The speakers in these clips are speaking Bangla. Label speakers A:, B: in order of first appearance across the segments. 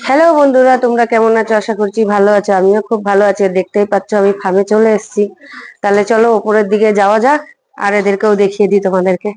A: হ্যালো বন্ধুরা, তোমরা কেমন আছো? আশা করছি ভালো আছো। আমিও খুব ভালো আছি। দেখতেই পাচ্ছ আমি ফার্মে চলে এসেছি। তাহলে চলো উপরের দিকে যাওয়া যাক, আর এদেরকেও দেখিয়ে দিই তোমাদেরকে।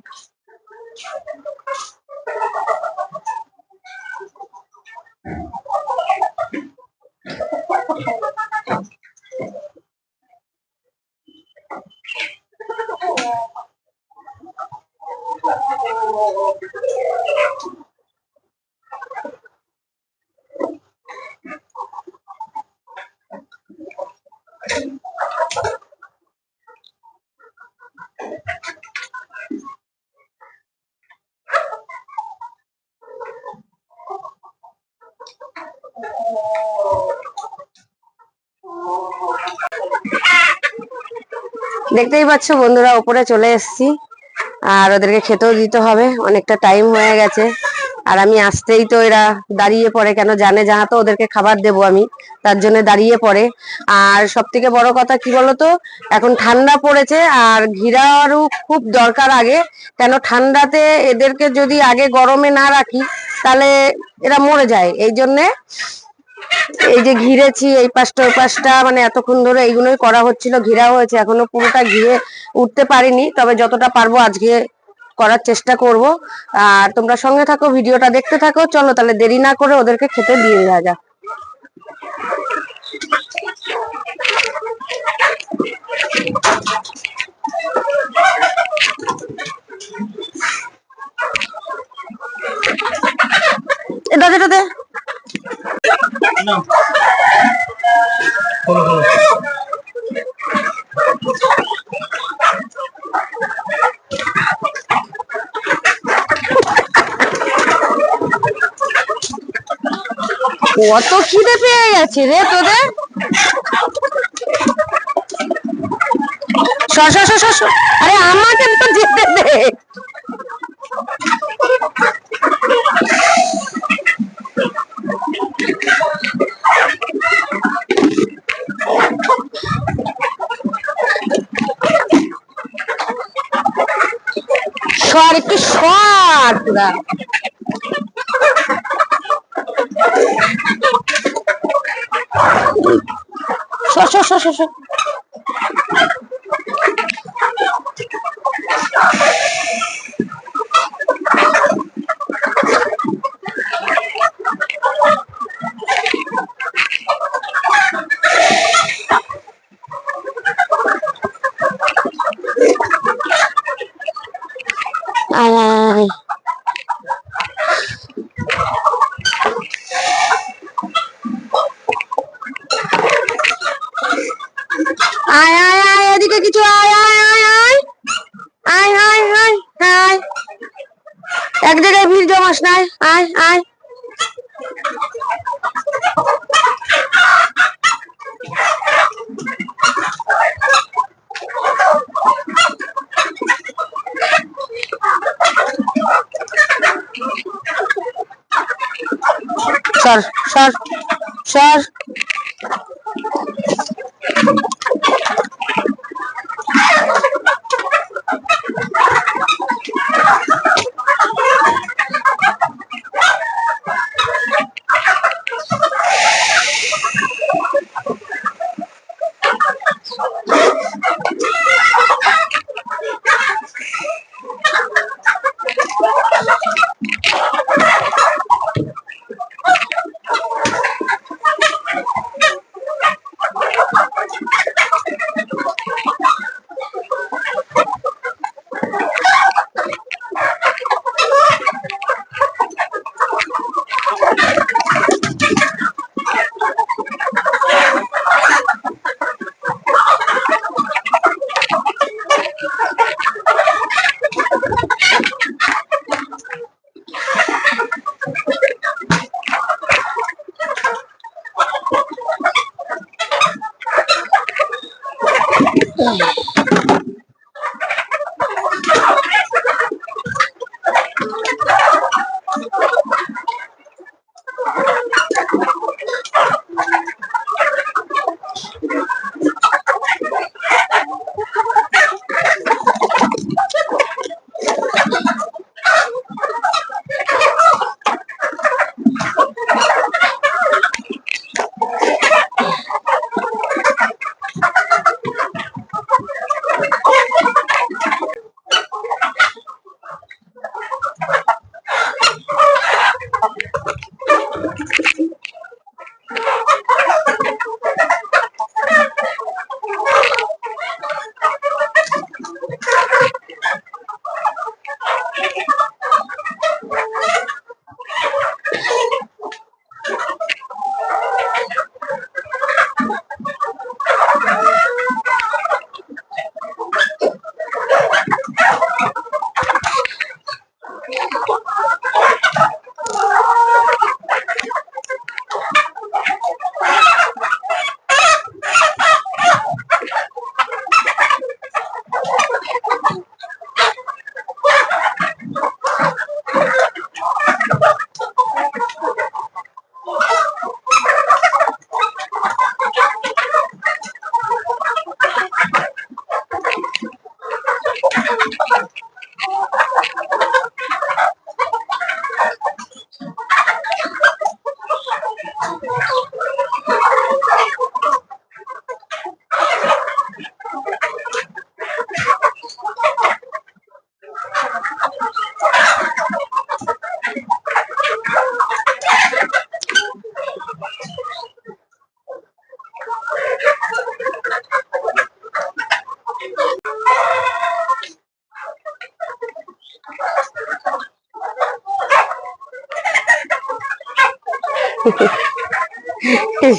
A: দেখতেই পাচ্ছ বন্ধুরা, উপরে চলে এসেছি। আর ওদেরকে খেতেও দিতে হবে, অনেকটা টাইম হয়ে গেছে। আর আমি আসতেই তো এরা দাঁড়িয়ে পড়ে, কেন জানে যাহা তো ওদেরকে খাবার দেবো আমি, তার জন্য দাঁড়িয়ে পড়ে। আর সব থেকে বড় কথা কি বলতো, এখন ঠান্ডা পড়েছে আর ঘিরারও খুব দরকার আগে। কেন ঠান্ডাতে এদেরকে যদি আগে গরমে না রাখি তাহলে এরা মরে যায়। এই জন্যে এই যে ঘিরেছি এই পাশটা ওই পাশটা, মানে এতক্ষণ ধরে এইগুলোই করা হচ্ছিল। ঘিরা হয়েছে, এখনো পুরোটা ঘিরে উঠতে পারিনি, তবে যতটা পারবো আজকে করার চেষ্টা করব। আর তোমরা সঙ্গে থাকো, ভিডিওটা দেখতে থাকো। চলো তাহলে দেরি না করে ওদেরকে খেতে দিয়ে দেওয়া যাক। দাদা কত খিদে পেয়ে গেছে রে তোদের। আরে আমাকে তো যেতে দে। সর একটু সর পুরা। সর। আয় আয় আয় আয়, এদিকে কিছু আয় আয় আয় আয় আয় আয় আয় আয়, এক জায়গায় ভিড় জমাস নাই। আয় আয়। সর সর সর।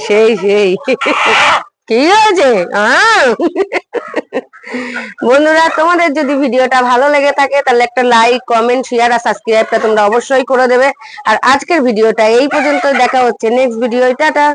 A: সেই সেই কি হয়েছে? বন্ধুরা, তোমাদের যদি ভিডিওটা ভালো লেগে থাকে তাহলে একটা লাইক, কমেন্ট, শেয়ার আর সাবস্ক্রাইবটা তোমরা অবশ্যই করে দেবে। আর আজকের ভিডিওটা এই পর্যন্ত, দেখা হচ্ছে নেক্সট ভিডিও। টাটা।